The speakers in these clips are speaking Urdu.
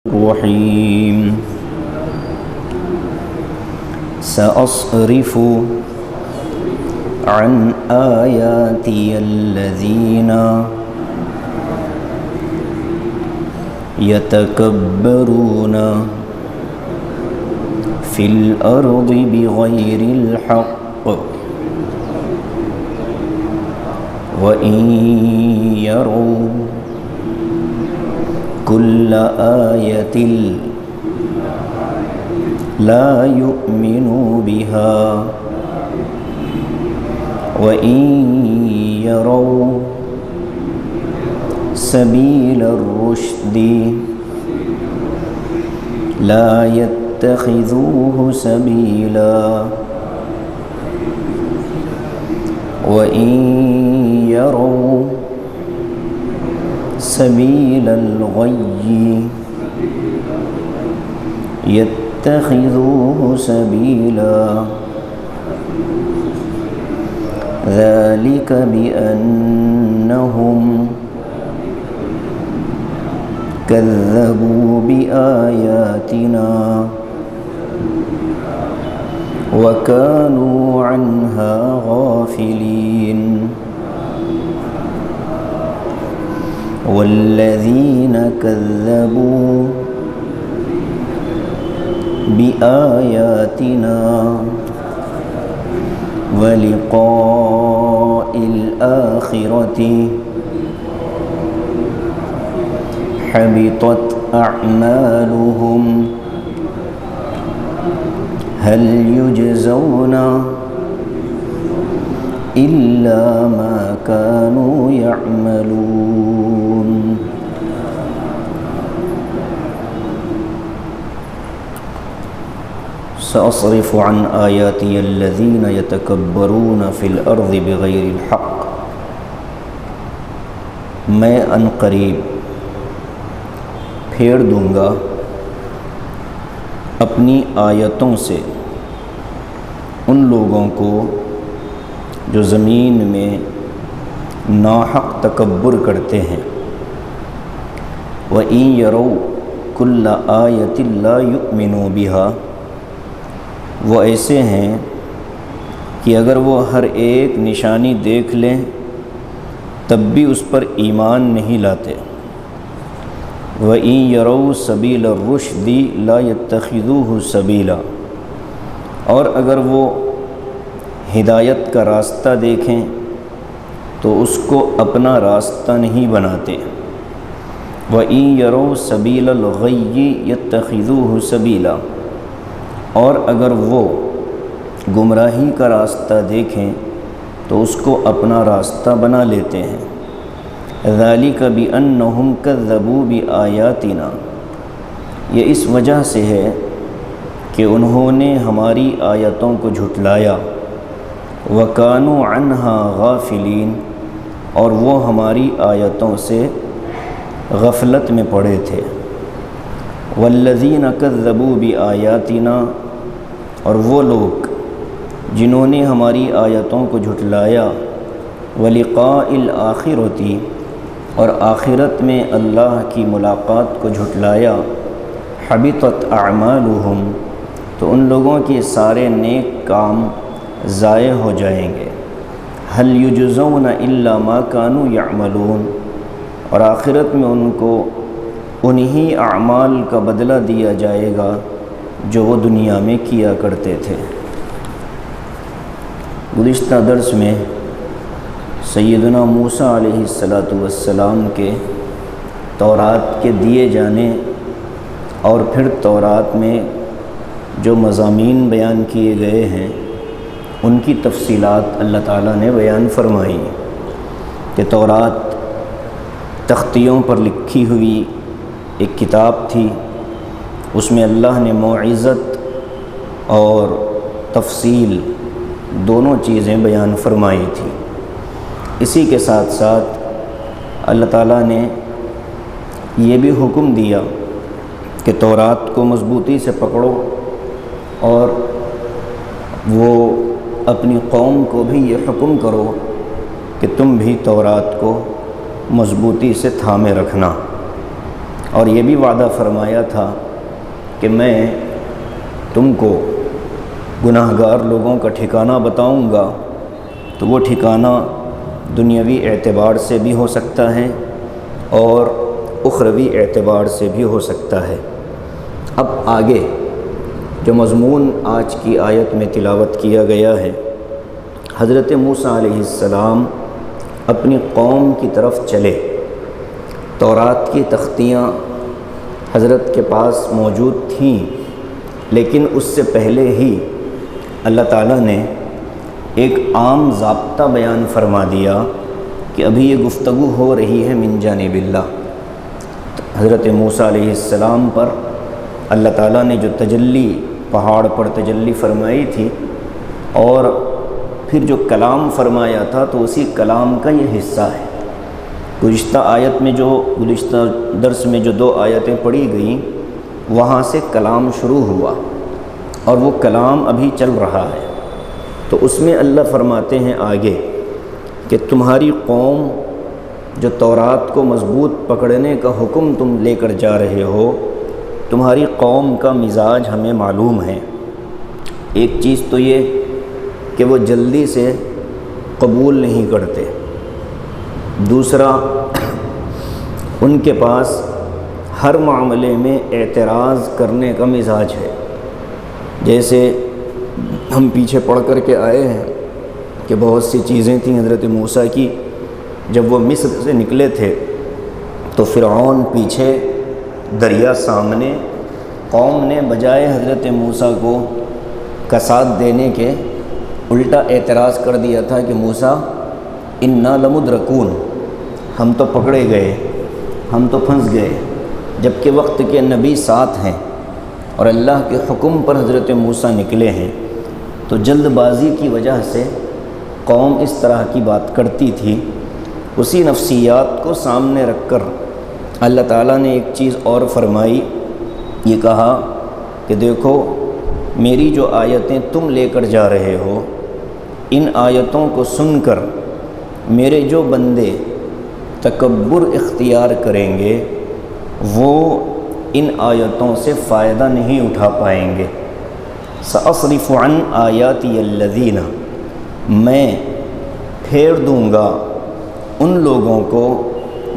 الرحيم سأصرف عن آياتي الذين يتكبرون في الأرض بغير الحق وإن يروا كل آية لا يؤمنوا بها وإن يروا سبيل الرشد لا يتخذوه سبيلا وإن يروا سبيل الغي يتخذوه سبيلا ذلك بأنهم كذبوا بآياتنا وكانوا عنها غافلين والذين كذبوا بآياتنا ولقاء الآخرة حبطت أعمالهم هل يجزون إلا ما كانوا يعملون. سأصرف عن آياتي الذين يتكبرون في الأرض بغير الحق. میں ان قریب پھیر دوں گا اپنی آیتوں سے ان لوگوں کو جو زمین میں ناحق تکبر کرتے ہیں. وَإِن يَرَوْا كُلَّ آيَةٍ لَا يُؤْمِنُوا بِهَا، وہ ایسے ہیں کہ اگر وہ ہر ایک نشانی دیکھ لیں تب بھی اس پر ایمان نہیں لاتے. وَإِن يَرَوْا سَبِيلَ الرُّشْدِ لَا يَتَّخِذُوهُ سَبِيلًا، اور اگر وہ ہدایت کا راستہ دیکھیں تو اس کو اپنا راستہ نہیں بناتے. وَإِن يَرَوْا سَبِيلَ الْغَيِّ يَتَّخِذُوهُ سَبِيلًا، اور اگر وہ گمراہی کا راستہ دیکھیں تو اس کو اپنا راستہ بنا لیتے ہیں. ذَلِكَ بِأَنَّهُمْ كَذَّبُوا بِآيَاتِنَا، یہ اس وجہ سے ہے کہ انہوں نے ہماری آیتوں کو جھٹلایا. وَكَانُوا عَنْهَا غَافِلِينَ، اور وہ ہماری آیتوں سے غفلت میں پڑے تھے. وَالَّذِينَ كَذَّبُوا بِآيَاتِنَا، اور وہ لوگ جنہوں نے ہماری آیتوں کو جھٹلایا. وَلِقَاءِ الْآخِرَةِ، اور آخرت میں اللہ کی ملاقات کو جھٹلایا. حبطت اعمالهم، تو ان لوگوں کے سارے نیک کام ضائع ہو جائیں گے. هل یجزون الا ما كانوا يعملون، اور آخرت میں ان کو انہی اعمال کا بدلہ دیا جائے گا جو وہ دنیا میں کیا کرتے تھے. گزشتہ درس میں سیدنا موسیٰ علیہ السلام کے تورات کے دیے جانے اور پھر تورات میں جو مضامین بیان کیے گئے ہیں ان کی تفصیلات اللہ تعالیٰ نے بیان فرمائی کہ تورات تختیوں پر لکھی ہوئی ایک کتاب تھی. اس میں اللہ نے موعظت اور تفصیل دونوں چیزیں بیان فرمائی تھی. اسی کے ساتھ ساتھ اللہ تعالیٰ نے یہ بھی حکم دیا کہ تورات کو مضبوطی سے پکڑو اور وہ اپنی قوم کو بھی یہ حکم کرو کہ تم بھی تورات کو مضبوطی سے تھامے رکھنا. اور یہ بھی وعدہ فرمایا تھا کہ میں تم کو گناہ گار لوگوں کا ٹھکانہ بتاؤں گا، تو وہ ٹھکانہ دنیاوی اعتبار سے بھی ہو سکتا ہے اور اخروی اعتبار سے بھی ہو سکتا ہے۔ اب آگے جو مضمون آج کی آیت میں تلاوت کیا گیا ہے، حضرت موسیٰ علیہ السلام اپنی قوم کی طرف چلے۔ تورات کی تختیاں حضرت کے پاس موجود تھیں، لیکن اس سے پہلے ہی اللہ تعالیٰ نے ایک عام ضابطہ بیان فرما دیا کہ ابھی یہ گفتگو ہو رہی ہے من جانب اللہ۔ حضرت موسیٰ علیہ السلام پر اللہ تعالیٰ نے جو تجلی، پہاڑ پر تجلی فرمائی تھی اور پھر جو کلام فرمایا تھا، تو اسی کلام کا یہ حصہ ہے۔ گزشتہ درس میں جو 2 آیتیں پڑھی گئیں، وہاں سے کلام شروع ہوا اور وہ کلام ابھی چل رہا ہے۔ تو اس میں اللہ فرماتے ہیں آگے کہ تمہاری قوم جو تورات کو مضبوط پکڑنے کا حکم تم لے کر جا رہے ہو، تمہاری قوم کا مزاج ہمیں معلوم ہے۔ ایک چیز تو یہ کہ وہ جلدی سے قبول نہیں کرتے، دوسرا ان کے پاس ہر معاملے میں اعتراض کرنے کا مزاج ہے۔ جیسے ہم پیچھے پڑھ کر کے آئے ہیں کہ بہت سی چیزیں تھیں حضرت موسیٰ کی، جب وہ مصر سے نکلے تھے تو فرعون پیچھے، دریا سامنے، قوم نے بجائے حضرت موسیٰ کو کا ساتھ دینے کے الٹا اعتراض کر دیا تھا کہ موسیٰ انا لمدرکون، ہم تو پکڑے گئے، ہم تو پھنس گئے، جبکہ وقت کے نبی ساتھ ہیں اور اللہ کے حکم پر حضرت موسیٰ نکلے ہیں۔ تو جلد بازی کی وجہ سے قوم اس طرح کی بات کرتی تھی۔ اسی نفسیات کو سامنے رکھ کر اللہ تعالیٰ نے ایک چیز اور فرمائی، یہ کہا کہ دیکھو میری جو آیتیں تم لے کر جا رہے ہو، ان آیتوں کو سن کر میرے جو بندے تکبر اختیار کریں گے وہ ان آیتوں سے فائدہ نہیں اٹھا پائیں گے۔ سأصرف عن آیاتی الذین، میں پھیر دوں گا ان لوگوں کو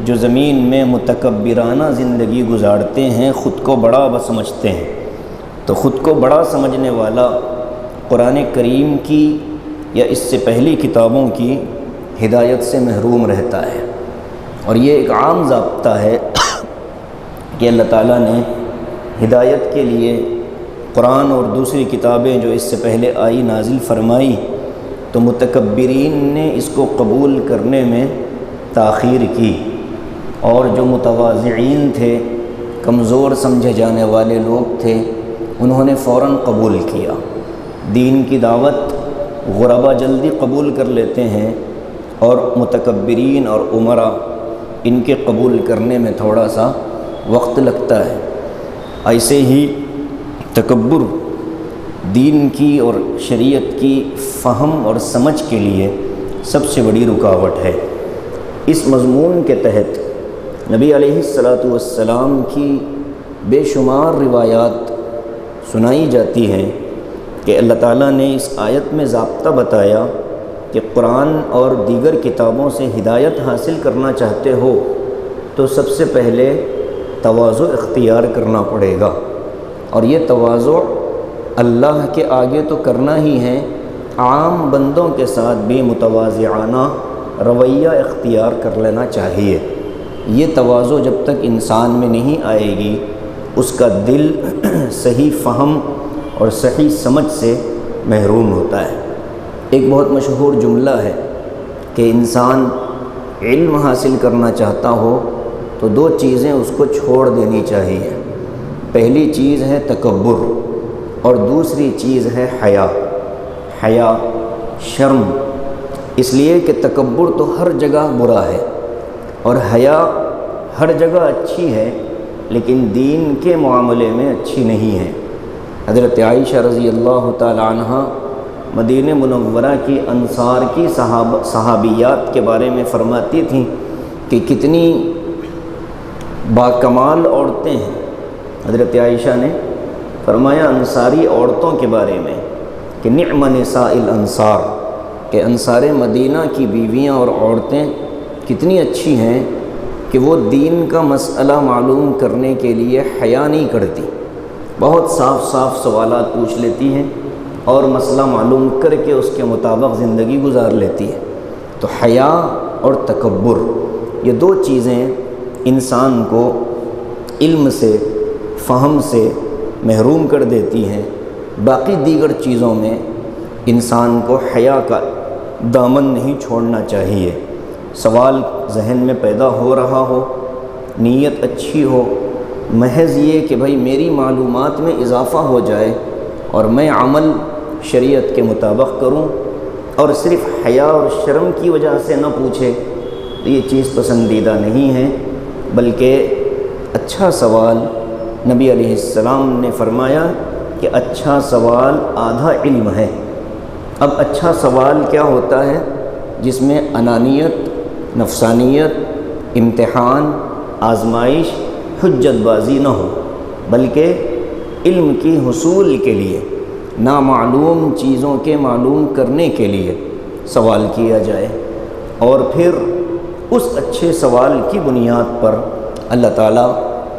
جو زمین میں متکبرانہ زندگی گزارتے ہیں، خود کو بڑا سمجھتے ہیں۔ تو خود کو بڑا سمجھنے والا قرآن کریم کی یا اس سے پہلی کتابوں کی ہدایت سے محروم رہتا ہے۔ اور یہ ایک عام ضابطہ ہے کہ اللہ تعالیٰ نے ہدایت کے لیے قرآن اور دوسری کتابیں جو اس سے پہلے آئی نازل فرمائی، تو متکبرین نے اس کو قبول کرنے میں تاخیر کی، اور جو متواضعین تھے، کمزور سمجھے جانے والے لوگ تھے، انہوں نے فوراً قبول کیا۔ دین کی دعوت غربا جلدی قبول کر لیتے ہیں اور متکبرین اور امراء ان کے قبول کرنے میں تھوڑا سا وقت لگتا ہے۔ ایسے ہی تکبر دین کی اور شریعت کی فہم اور سمجھ کے لیے سب سے بڑی رکاوٹ ہے۔ اس مضمون کے تحت نبی علیہ السلام کی بے شمار روایات سنائی جاتی ہیں کہ اللہ تعالیٰ نے اس آیت میں ضابطہ بتایا کہ قرآن اور دیگر کتابوں سے ہدایت حاصل کرنا چاہتے ہو تو سب سے پہلے تواضع اختیار کرنا پڑے گا، اور یہ تواضع اللہ کے آگے تو کرنا ہی ہے، عام بندوں کے ساتھ بھی متواضعانہ رویہ اختیار کر لینا چاہیے۔ یہ تواضع جب تک انسان میں نہیں آئے گی، اس کا دل صحیح فہم اور صحیح سمجھ سے محروم ہوتا ہے۔ ایک بہت مشہور جملہ ہے کہ انسان علم حاصل کرنا چاہتا ہو تو 2 چیزیں اس کو چھوڑ دینی چاہیے۔ پہلی چیز ہے تکبر اور دوسری چیز ہے حیا، شرم۔ اس لیے کہ تکبر تو ہر جگہ برا ہے اور حیا ہر جگہ اچھی ہے، لیکن دین کے معاملے میں اچھی نہیں ہے۔ حضرت عائشہ رضی اللہ تعالی عنہ مدینہ منورہ کی انصار کی صحابیات کے بارے میں فرماتی تھیں کہ کتنی باکمال عورتیں ہیں۔ حضرت عائشہ نے فرمایا انصاری عورتوں کے بارے میں کہ نعم نساء الانصار، کہ انصار مدینہ کی بیویاں اور عورتیں کتنی اچھی ہیں کہ وہ دین کا مسئلہ معلوم کرنے کے لیے حیا نہیں کرتی، بہت صاف صاف سوالات پوچھ لیتی ہیں اور مسئلہ معلوم کر کے اس کے مطابق زندگی گزار لیتی ہے۔ تو حیا اور تکبر یہ دو چیزیں انسان کو علم سے، فہم سے محروم کر دیتی ہیں۔ باقی دیگر چیزوں میں انسان کو حیا کا دامن نہیں چھوڑنا چاہیے۔ سوال ذہن میں پیدا ہو رہا ہو، نیت اچھی ہو، محض یہ کہ بھائی میری معلومات میں اضافہ ہو جائے اور میں عمل شریعت کے مطابق کروں، اور صرف حیا اور شرم کی وجہ سے نہ پوچھے، تو یہ چیز پسندیدہ نہیں ہے۔ بلکہ اچھا سوال، نبی علیہ السلام نے فرمایا کہ اچھا سوال آدھا علم ہے۔ اب اچھا سوال کیا ہوتا ہے؟ جس میں انانیت، نفسانیت، امتحان، آزمائش، حجت بازی نہ ہو، بلکہ علم کی حصول کے لیے، نامعلوم چیزوں کے معلوم کرنے کے لیے سوال کیا جائے، اور پھر اس اچھے سوال کی بنیاد پر اللہ تعالیٰ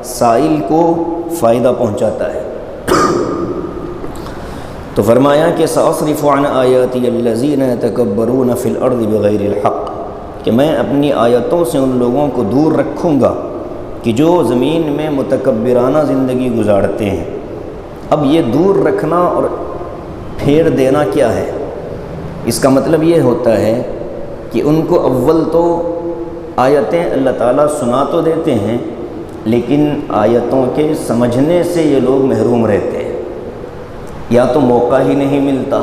سائل کو فائدہ پہنچاتا ہے۔ تو فرمایا کہ سأصرف عن آیاتی الذین یتکبرون فی الارض بغیر الحق، کہ میں اپنی آیتوں سے ان لوگوں کو دور رکھوں گا کہ جو زمین میں متکبرانہ زندگی گزارتے ہیں۔ اب یہ دور رکھنا اور پھیر دینا کیا ہے؟ اس کا مطلب یہ ہوتا ہے کہ ان کو اول تو آیتیں اللہ تعالیٰ سنا تو دیتے ہیں، لیکن آیتوں کے سمجھنے سے یہ لوگ محروم رہتے ہیں، یا تو موقع ہی نہیں ملتا،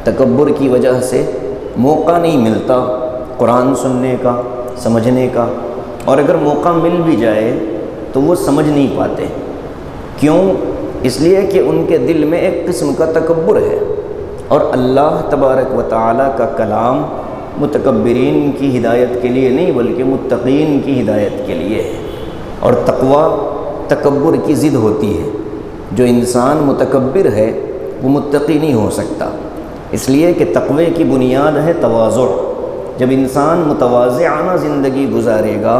تکبر کی وجہ سے موقع نہیں ملتا قرآن سننے کا، سمجھنے کا، اور اگر موقع مل بھی جائے تو وہ سمجھ نہیں پاتے۔ کیوں؟ اس لیے کہ ان کے دل میں ایک قسم کا تکبر ہے، اور اللہ تبارک و تعالیٰ کا کلام متکبرین کی ہدایت کے لیے نہیں بلکہ متقین کی ہدایت کے لیے ہے، اور تقوی تکبر کی ضد ہوتی ہے۔ جو انسان متکبر ہے وہ متقی نہیں ہو سکتا، اس لیے کہ تقوی کی بنیاد ہے تواضع۔ جب انسان متواضعانہ زندگی گزارے گا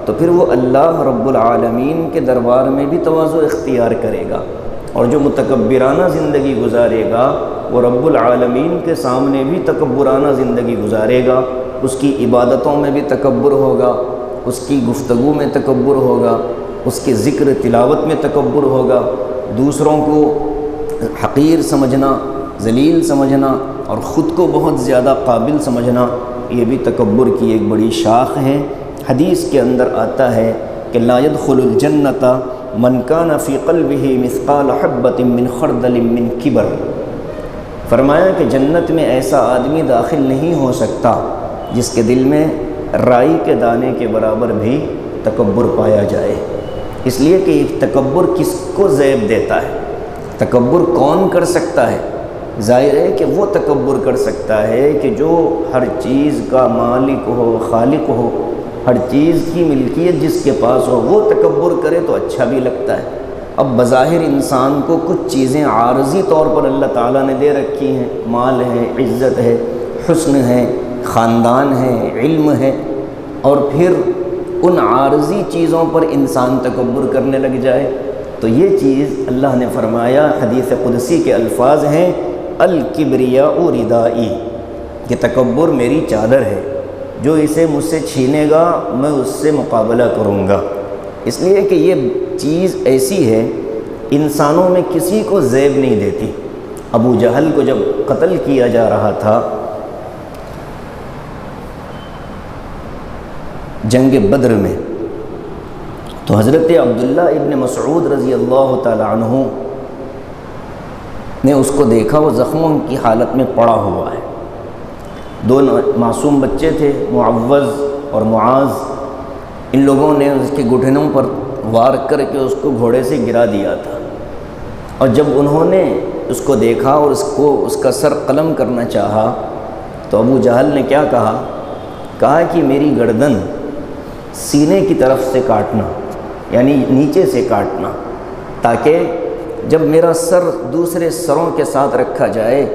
تو پھر وہ اللہ رب العالمین کے دربار میں بھی تواضع اختیار کرے گا، اور جو متکبرانہ زندگی گزارے گا وہ رب العالمین کے سامنے بھی تکبرانہ زندگی گزارے گا۔ اس کی عبادتوں میں بھی تکبر ہوگا، اس کی گفتگو میں تکبر ہوگا، اس کے ذکر تلاوت میں تکبر ہوگا، دوسروں کو حقیر سمجھنا، ذلیل سمجھنا، اور خود کو بہت زیادہ قابل سمجھنا، یہ بھی تکبر کی ایک بڑی شاخ ہے۔ حدیث کے اندر آتا ہے کہ لا يدخل الجنۃ من کان فی قلبہ مثقال حبۃ من خردل من کبر، فرمایا کہ جنت میں ایسا آدمی داخل نہیں ہو سکتا جس کے دل میں رائی کے دانے کے برابر بھی تکبر پایا جائے۔ اس لیے کہ یہ تکبر کس کو زیب دیتا ہے؟ تکبر کون کر سکتا ہے؟ ظاہر ہے کہ وہ تکبر کر سکتا ہے کہ جو ہر چیز کا مالک ہو، خالق ہو، ہر چیز کی ملکیت جس کے پاس ہو، وہ تکبر کرے تو اچھا بھی لگتا ہے۔ اب بظاہر انسان کو کچھ چیزیں عارضی طور پر اللہ تعالیٰ نے دے رکھی ہیں، مال ہے، عزت ہے، حسن ہے، خاندان ہے، علم ہے، اور پھر ان عارضی چیزوں پر انسان تکبر کرنے لگ جائے تو یہ چیز اللہ نے فرمایا، حدیث قدسی کے الفاظ ہیں الکبریاء ردائی، کہ تکبر میری چادر ہے، جو اسے مجھ سے چھینے گا میں اس سے مقابلہ کروں گا۔ اس لیے کہ یہ چیز ایسی ہے انسانوں میں کسی کو زیب نہیں دیتی۔ ابو جہل کو جب قتل کیا جا رہا تھا جنگ بدر میں، تو حضرت عبداللہ ابن مسعود رضی اللہ تعالی عنہ نے اس کو دیکھا، وہ زخموں کی حالت میں پڑا ہوا ہے۔ دو معصوم بچے تھے، معوذ اور معاذ، ان لوگوں نے اس کے گھٹنوں پر وار کر کے اس کو گھوڑے سے گرا دیا تھا، اور جب انہوں نے اس کو دیکھا اور اس کا سر قلم کرنا چاہا تو ابو جہل نے کیا کہا کہ میری گردن سینے کی طرف سے کاٹنا، یعنی نیچے سے کاٹنا، تاکہ جب میرا سر دوسرے سروں کے ساتھ رکھا جائے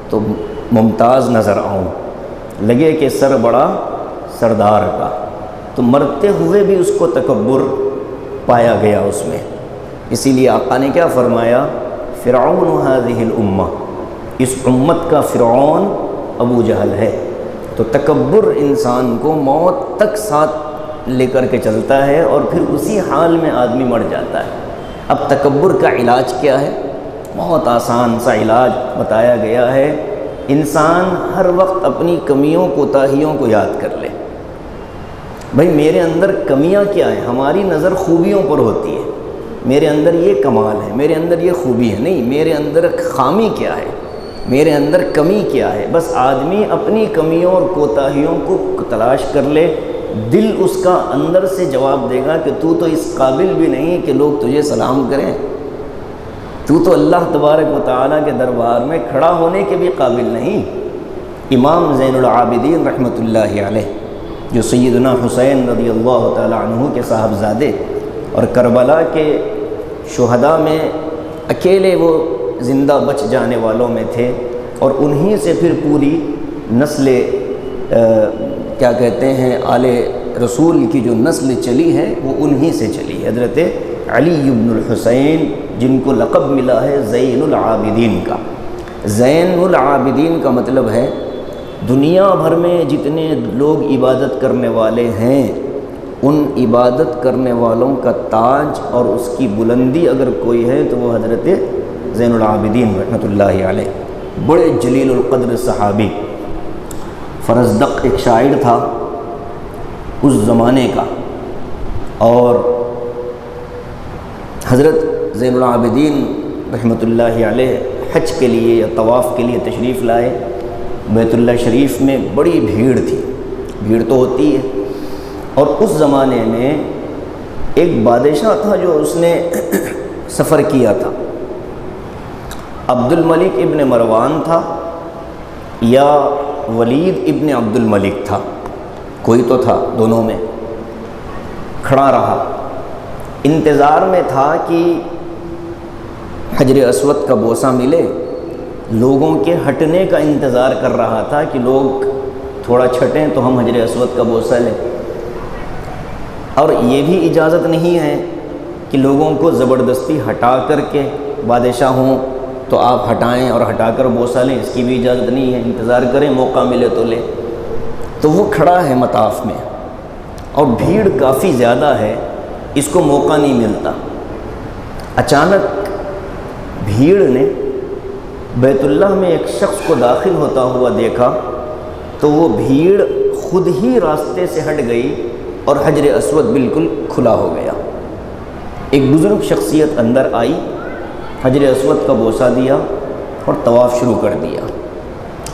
تو ممتاز نظر آؤں، لگے کہ سر بڑا سردار کا۔ تو مرتے ہوئے بھی اس کو تکبر پایا گیا اس میں، اسی لیے آقا نے کیا فرمایا، فرعون هذه الامہ، اس امت کا فرعون ابو جہل ہے۔ تو تکبر انسان کو موت تک ساتھ لے کر کے چلتا ہے اور پھر اسی حال میں آدمی مر جاتا ہے۔ اب تکبر کا علاج کیا ہے؟ بہت آسان سا علاج بتایا گیا ہے، انسان ہر وقت اپنی کمیوں کوتاہیوں کو یاد کر لے۔ بھئی میرے اندر کمیاں کیا ہیں؟ ہماری نظر خوبیوں پر ہوتی ہے، میرے اندر یہ کمال ہے، میرے اندر یہ خوبی ہے، نہیں، میرے اندر خامی کیا ہے، میرے اندر کمی کیا ہے۔ بس آدمی اپنی کمیوں اور کوتاہیوں کو تلاش کر لے، دل اس کا اندر سے جواب دے گا کہ تو اس قابل بھی نہیں کہ لوگ تجھے سلام کریں، تو اللہ تبارک و تعالیٰ کے دربار میں کھڑا ہونے کے بھی قابل نہیں۔ امام زین العابدین رحمۃ اللہ علیہ، جو سیدنا حسین رضی اللہ تعالیٰ عنہ کے صاحبزادے اور کربلا کے شہداء میں اکیلے وہ زندہ بچ جانے والوں میں تھے، اور انہی سے پھر پوری نسل کیا کہتے ہیں آل رسول کی جو نسل چلی ہے وہ انہی سے چلی ہے، حضرت علی بن الحسین، جن کو لقب ملا ہے زین العابدین کا۔ زین العابدین کا مطلب ہے دنیا بھر میں جتنے لوگ عبادت کرنے والے ہیں، ان عبادت کرنے والوں کا تاج اور اس کی بلندی اگر کوئی ہے تو وہ حضرت زین العابدین رحمۃ اللہ علیہ، بڑے جلیل القدر صحابی۔ فرزدق ایک شاعر تھا اس زمانے کا، اور حضرت زین العابدین رحمۃ اللہ علیہ حج کے لیے یا طواف کے لیے تشریف لائے۔ بیت اللہ شریف میں بڑی بھیڑ تھی، بھیڑ تو ہوتی ہے، اور اس زمانے میں ایک بادشاہ تھا جو اس نے سفر کیا تھا، عبد الملک ابن مروان تھا یا ولید ابن عبد الملک تھا، کوئی تو تھا دونوں میں۔ کھڑا رہا، انتظار میں تھا کہ حجر اسود کا بوسہ ملے، لوگوں کے ہٹنے کا انتظار کر رہا تھا کہ لوگ تھوڑا چھٹیں تو ہم حجر اسود کا بوسہ لیں۔ اور یہ بھی اجازت نہیں ہے کہ لوگوں کو زبردستی ہٹا کر کے، بادشاہ ہوں تو آپ ہٹائیں اور ہٹا کر بوسہ لیں، اس کی بھی اجازت نہیں ہے، انتظار کریں موقع ملے تو لیں۔ تو وہ کھڑا ہے مطاف میں اور بھیڑ کافی زیادہ ہے، اس کو موقع نہیں ملتا۔ اچانک بھیڑ نے بیت اللہ میں ایک شخص کو داخل ہوتا ہوا دیکھا، تو وہ بھیڑ خود ہی راستے سے ہٹ گئی اور حجر اسود بالکل کھلا ہو گیا۔ ایک بزرگ شخصیت اندر آئی، حجر اسود کا بوسہ دیا اور طواف شروع کر دیا۔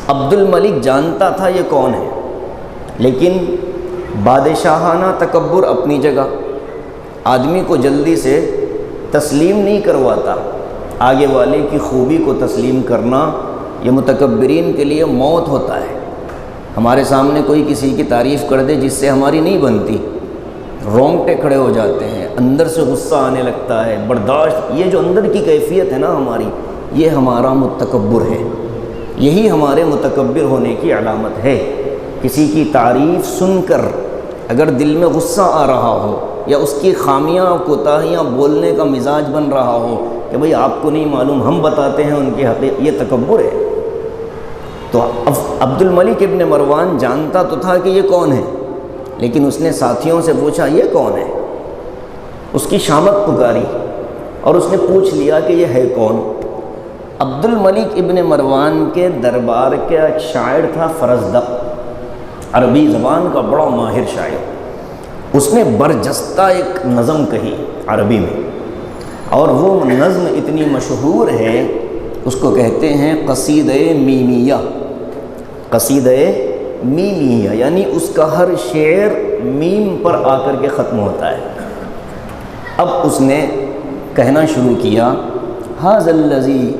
عبد الملک جانتا تھا یہ کون ہے، لیکن بادشاہانہ تکبر اپنی جگہ، آدمی کو جلدی سے تسلیم نہیں کرواتا، آگے والے کی خوبی کو تسلیم کرنا یہ متکبرین کے لیے موت ہوتا ہے۔ ہمارے سامنے کوئی کسی کی تعریف کر دے جس سے ہماری نہیں بنتی، رونگٹے کھڑے ہو جاتے ہیں، اندر سے غصہ آنے لگتا ہے، برداشت، یہ جو اندر کی کیفیت ہے نا ہماری، یہ ہمارا متکبر ہے، یہی ہمارے متکبر ہونے کی علامت ہے۔ کسی کی تعریف سن کر اگر دل میں غصہ آ رہا ہو یا اس کی خامیاں کوتاہیاں بولنے کا مزاج بن رہا ہو کہ بھئی آپ کو نہیں معلوم، ہم بتاتے ہیں ان کی حقیقت، یہ تکبر ہے۔ تو عبد الملک ابن مروان جانتا تو تھا کہ یہ کون ہے، لیکن اس نے ساتھیوں سے پوچھا یہ کون ہے، اس کی شامت پکاری اور اس نے پوچھ لیا کہ یہ ہے کون۔ عبد الملک ابن مروان کے دربار کا ایک شاعر تھا فرزدق، عربی زبان کا بڑا ماہر شاعر، اس نے برجستہ ایک نظم کہی عربی میں، اور وہ نظم اتنی مشہور ہے، اس کو کہتے ہیں قصیدہ میمیہ۔ قصیدہ میمیہ یعنی اس کا ہر شعر میم پر آ کر کے ختم ہوتا ہے۔ اب اس نے کہنا شروع کیا، ھذا الذی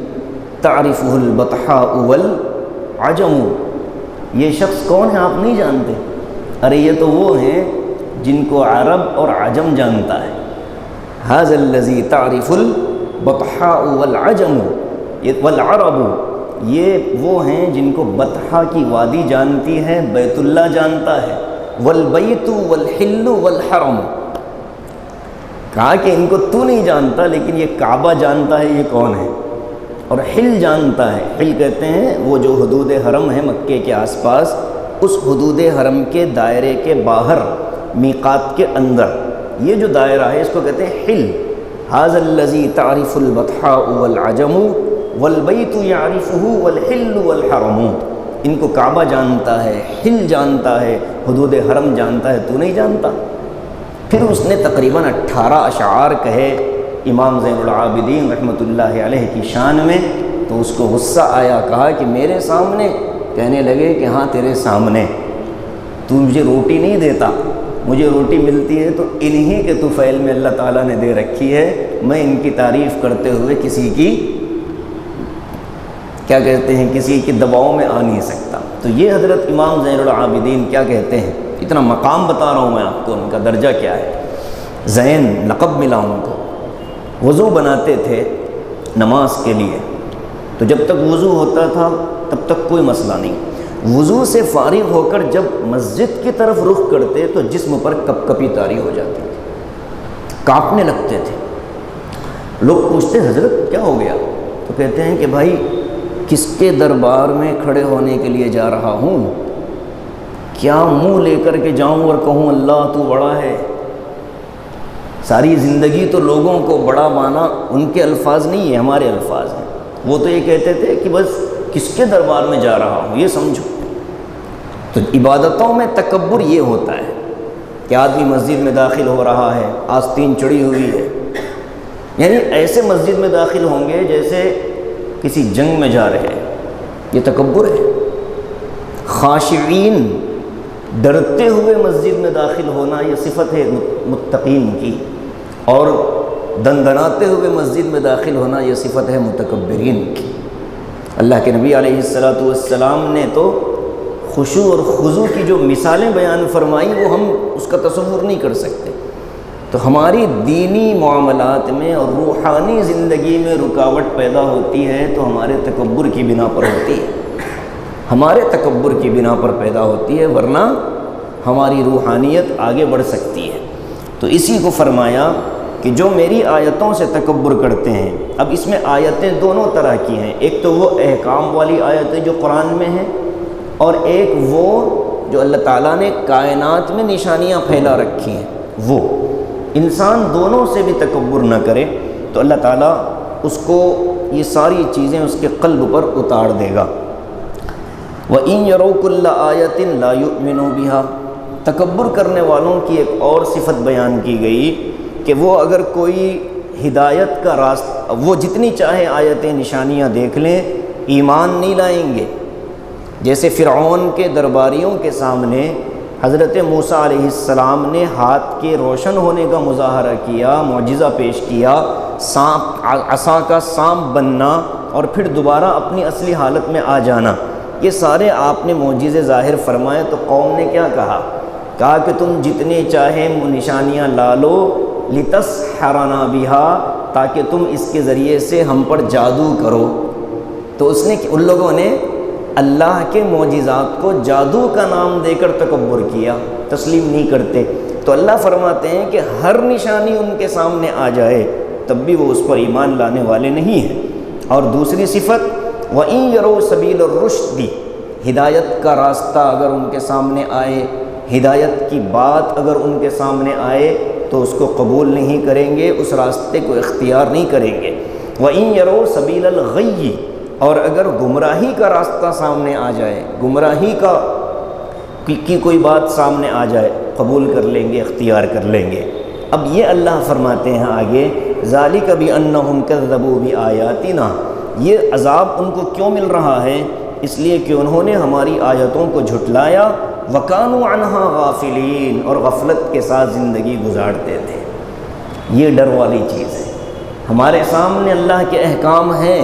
تعرفہ البطحاء والعجم، یہ شخص کون ہے آپ نہیں جانتے؟ ارے یہ تو وہ ہیں جن کو عرب اور عجم جانتا ہے، ھذا الذی تعرف البطحاء والعجم والعرب، یہ وہ ہیں جن کو بطحا کی وادی جانتی ہے، بیت اللہ جانتا ہے، والبیت والحل والحرم، کہا کہ ان کو تو نہیں جانتا لیکن یہ کعبہ جانتا ہے یہ کون ہے، اور حل جانتا ہے۔ حل کہتے ہیں وہ جو حدود حرم ہے مکے کے آس پاس، اس حدود حرم کے دائرے کے باہر میقات کے اندر یہ جو دائرہ ہے اس کو کہتے ہیں حل۔ ھذا الذی تعرف البطحاء والعجم والبیت یعرفہ والحل والحرم، ان کو کعبہ جانتا ہے، حل جانتا ہے، حدود حرم جانتا ہے، تو نہیں جانتا؟ پھر اس نے تقریباً 18 اشعار کہے امام زین العابدین رحمۃ اللہ علیہ کی شان میں، تو اس کو غصہ آیا، کہا کہ میرے سامنے؟ کہنے لگے کہ ہاں تیرے سامنے، تو مجھے روٹی نہیں دیتا، مجھے روٹی ملتی ہے تو انہی کے طفیل میں اللہ تعالیٰ نے دے رکھی ہے، میں ان کی تعریف کرتے ہوئے کسی کی کیا کہتے ہیں کسی کے دباؤ میں آ نہیں سکتا۔ تو یہ حضرت امام زین العابدین کیا کہتے ہیں، اتنا مقام بتا رہا ہوں میں آپ کو، ان کا درجہ کیا ہے۔ زین لقب ملا ان کو، وضو بناتے تھے نماز کے لیے، تو جب تک وضو ہوتا تھا تب تک کوئی مسئلہ نہیں، وضو سے فارغ ہو کر جب مسجد کی طرف رخ کرتے تو جسم پر کپ کپی طاری ہو جاتی تھی، کانپنے لگتے تھے۔ لوگ پوچھتے حضرت کیا ہو گیا؟ تو کہتے ہیں کہ بھائی کس کے دربار میں کھڑے ہونے کے لیے جا رہا ہوں، کیا منہ لے کر کے جاؤں اور کہوں اللہ تو بڑا ہے؟ ساری زندگی تو لوگوں کو بڑا مانا، ان کے الفاظ نہیں ہیں ہمارے الفاظ ہیں، وہ تو یہ کہتے تھے کہ بس کس کے دربار میں جا رہا ہوں یہ سمجھو۔ تو عبادتوں میں تکبر یہ ہوتا ہے کہ آدمی مسجد میں داخل ہو رہا ہے، آستین چڑھی ہوئی ہے، یعنی ایسے مسجد میں داخل ہوں گے جیسے کسی جنگ میں جا رہے ہیں، یہ تکبر ہے۔ خاشعین، ڈرتے ہوئے مسجد میں داخل ہونا، یہ صفت ہے متقین کی، اور دندناتے ہوئے مسجد میں داخل ہونا یہ صفت ہے متکبرین کی۔ اللہ کے نبی علیہ الصلوۃ والسلام نے تو خشوع اور خضوع کی جو مثالیں بیان فرمائی وہ ہم اس کا تصور نہیں کر سکتے۔ تو ہماری دینی معاملات میں اور روحانی زندگی میں رکاوٹ پیدا ہوتی ہے تو ہمارے تکبر کی بنا پر ہوتی ہے، ہمارے تکبر کی بنا پر پیدا ہوتی ہے، ورنہ ہماری روحانیت آگے بڑھ سکتی ہے۔ تو اسی کو فرمایا کہ جو میری آیتوں سے تکبر کرتے ہیں۔ اب اس میں آیتیں دونوں طرح کی ہیں، ایک تو وہ احکام والی آیتیں جو قرآن میں ہیں، اور ایک وہ جو اللہ تعالیٰ نے کائنات میں نشانیاں پھیلا رکھی ہیں، وہ انسان دونوں سے بھی تکبر نہ کرے تو اللہ تعالیٰ اس کو یہ ساری چیزیں اس کے قلب پر اتار دے گا۔ وَإِن يَرَوْا كُلَّ آيَةٍ لَا يُؤْمِنُوا بِهَا، تکبر کرنے والوں کی ایک اور صفت بیان کی گئی کہ وہ اگر کوئی ہدایت کا راستہ، وہ جتنی چاہے آیتیں نشانیاں دیکھ لیں ایمان نہیں لائیں گے۔ جیسے فرعون کے درباریوں کے سامنے حضرت موسیٰ علیہ السلام نے ہاتھ کے روشن ہونے کا مظاہرہ کیا، معجزہ پیش کیا، سانپ، عصا کا سانپ بننا اور پھر دوبارہ اپنی اصلی حالت میں آ جانا، یہ سارے آپ نے معجزے ظاہر فرمائے۔ تو قوم نے کیا کہا کہ تم جتنے چاہے نشانیاں لا لو، لِتَسْحَرَنَا بِهَا، تاکہ تم اس کے ذریعے سے ہم پر جادو کرو۔ تو ان لوگوں نے اللہ کے معجزات کو جادو کا نام دے کر تکبر کیا، تسلیم نہیں کرتے۔ تو اللہ فرماتے ہیں کہ ہر نشانی ان کے سامنے آ جائے تب بھی وہ اس پر ایمان لانے والے نہیں ہیں۔ اور دوسری صفت وَإِن يَرَوْا سَبِيلَ الرُّشْدِ، ہدایت کا راستہ اگر ان کے سامنے آئے، ہدایت کی بات اگر ان کے سامنے آئے تو اس کو قبول نہیں کریں گے، اس راستے کو اختیار نہیں کریں گے۔ وَإِن يَرَوْا سَبِيلَ الْغَيِّ، اور اگر گمراہی کا راستہ سامنے آ جائے، گمراہی کی کوئی بات سامنے آ جائے، قبول کر لیں گے، اختیار کر لیں گے۔ اب یہ اللہ فرماتے ہیں آگے ذَلِكَ بِأَنَّهُمْ كَذَّبُوا بِآيَاتِنَا، یہ عذاب ان کو کیوں مل رہا ہے؟ اس لیے کہ انہوں نے ہماری آیتوں کو جھٹلایا، وَكَانُوا عَنْهَا غَافِلِينَ، اور غفلت کے ساتھ زندگی گزارتے تھے۔ یہ ڈر والی چیز ہے۔ ہمارے سامنے اللہ کے احکام ہیں،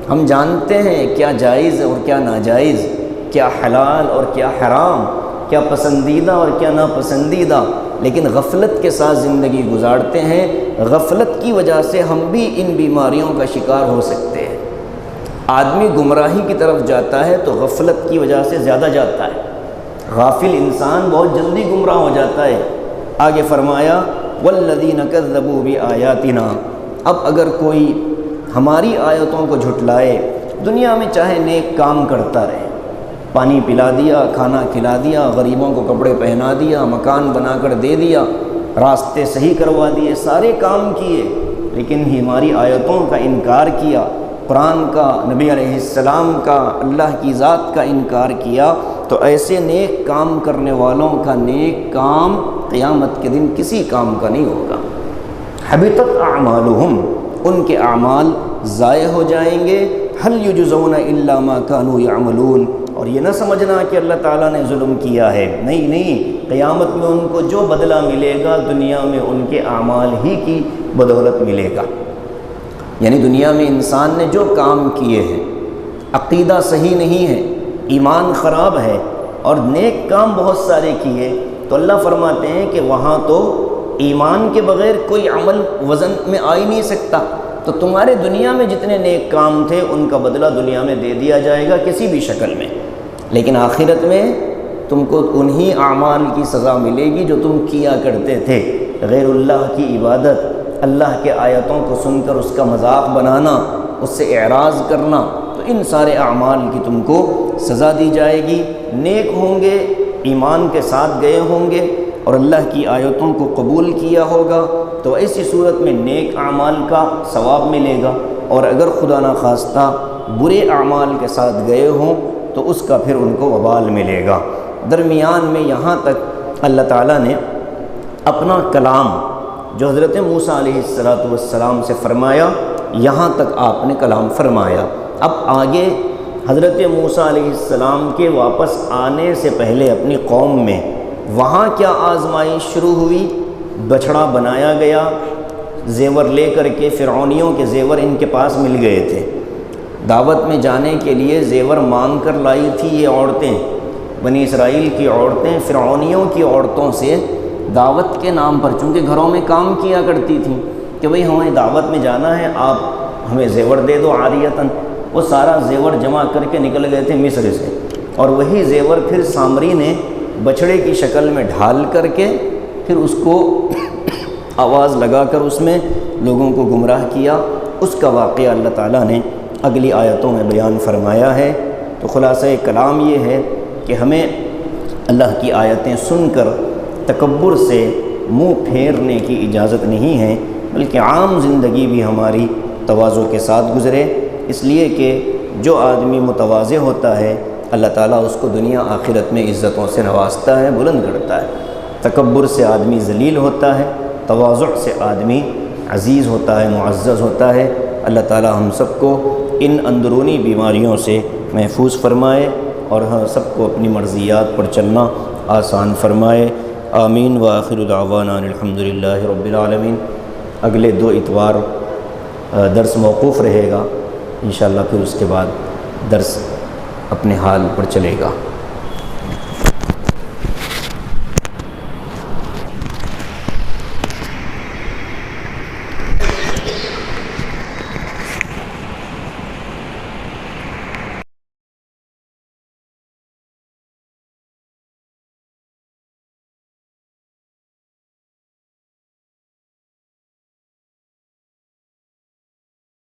ہم جانتے ہیں کیا جائز اور کیا ناجائز، کیا حلال اور کیا حرام، کیا پسندیدہ اور کیا ناپسندیدہ، لیکن غفلت کے ساتھ زندگی گزارتے ہیں۔ غفلت کی وجہ سے ہم بھی ان بیماریوں کا شکار ہو سکتے ہیں۔ آدمی گمراہی کی طرف جاتا ہے تو غفلت کی وجہ سے زیادہ جاتا ہے۔ غافل انسان بہت جلدی گمراہ ہو جاتا ہے۔ آگے فرمایا والذین کذبوا بآیاتنا، اب اگر کوئی ہماری آیتوں کو جھٹلائے، دنیا میں چاہے نیک کام کرتا رہے، پانی پلا دیا، کھانا کھلا دیا، غریبوں کو کپڑے پہنا دیا، مکان بنا کر دے دیا، راستے صحیح کروا دیے، سارے کام کیے، لیکن ہماری آیتوں کا انکار کیا، قرآن کا، نبی علیہ السلام کا، اللہ کی ذات کا انکار کیا، تو ایسے نیک کام کرنے والوں کا نیک کام قیامت کے دن کسی کام کا نہیں ہوگا۔ حبطت اعمالہم، ان کے اعمال ضائع ہو جائیں گے۔ هل یجزون الا ما كانوا يعملون، اور یہ نہ سمجھنا کہ اللہ تعالیٰ نے ظلم کیا ہے، نہیں، قیامت میں ان کو جو بدلہ ملے گا دنیا میں ان کے اعمال ہی کی بدولت ملے گا۔ یعنی دنیا میں انسان نے جو کام کیے ہیں، عقیدہ صحیح نہیں ہے، ایمان خراب ہے، اور نیک کام بہت سارے کیے، تو اللہ فرماتے ہیں کہ وہاں تو ایمان کے بغیر کوئی عمل وزن میں آ ہی نہیں سکتا، تو تمہارے دنیا میں جتنے نیک کام تھے ان کا بدلہ دنیا میں دے دیا جائے گا کسی بھی شکل میں، لیکن آخرت میں تم کو انہی اعمال کی سزا ملے گی جو تم کیا کرتے تھے۔ غیر اللہ کی عبادت، اللہ کے آیتوں کو سن کر اس کا مذاق بنانا، اس سے اعراض کرنا، تو ان سارے اعمال کی تم کو سزا دی جائے گی۔ نیک ہوں گے، ایمان کے ساتھ گئے ہوں گے اور اللہ کی آیتوں کو قبول کیا ہوگا تو ایسی صورت میں نیک اعمال کا ثواب ملے گا، اور اگر خدا نخواستہ برے اعمال کے ساتھ گئے ہوں تو اس کا پھر ان کو وبال ملے گا۔ درمیان میں یہاں تک اللہ تعالیٰ نے اپنا کلام جو حضرت موسیٰ علیہ السلام سے فرمایا، یہاں تک آپ نے کلام فرمایا۔ اب آگے حضرت موسیٰ علیہ السلام کے واپس آنے سے پہلے اپنی قوم میں وہاں کیا آزمائش شروع ہوئی، بچھڑا بنایا گیا، زیور لے کر کے، فرعونیوں کے زیور ان کے پاس مل گئے تھے، دعوت میں جانے کے لیے زیور مانگ کر لائی تھی یہ عورتیں، بنی اسرائیل کی عورتیں فرعونیوں کی عورتوں سے دعوت کے نام پر، چونکہ گھروں میں کام کیا کرتی تھیں کہ بھئی ہمیں دعوت میں جانا ہے، آپ ہمیں زیور دے دو عاریتاً، وہ سارا زیور جمع کر کے نکل گئے تھے مصر سے، اور وہی زیور پھر سامری نے بچڑے کی شکل میں ڈھال کر کے پھر اس کو آواز لگا کر اس میں لوگوں کو گمراہ کیا۔ اس کا واقعہ اللہ تعالیٰ نے اگلی آیتوں میں بیان فرمایا ہے۔ تو خلاصہ کلام یہ ہے کہ ہمیں اللہ کی آیتیں سن کر تکبر سے منہ پھیرنے کی اجازت نہیں ہے، بلکہ عام زندگی بھی ہماری تواضع کے ساتھ گزرے، اس لیے کہ جو آدمی متواضع ہوتا ہے اللہ تعالیٰ اس کو دنیا آخرت میں عزتوں سے نوازتا ہے، بلند کرتا ہے۔ تکبر سے آدمی ذلیل ہوتا ہے، تواضع سے آدمی عزیز ہوتا ہے، معزز ہوتا ہے۔ اللہ تعالیٰ ہم سب کو ان اندرونی بیماریوں سے محفوظ فرمائے اور ہم سب کو اپنی مرضیات پر چلنا آسان فرمائے۔ آمین وآخر دعوانا الحمدللہ رب العالمین۔ اگلے 2 اتوار درس موقوف رہے گا انشاءاللہ، پھر اس کے بعد درس اپنے حال پر چلے گا۔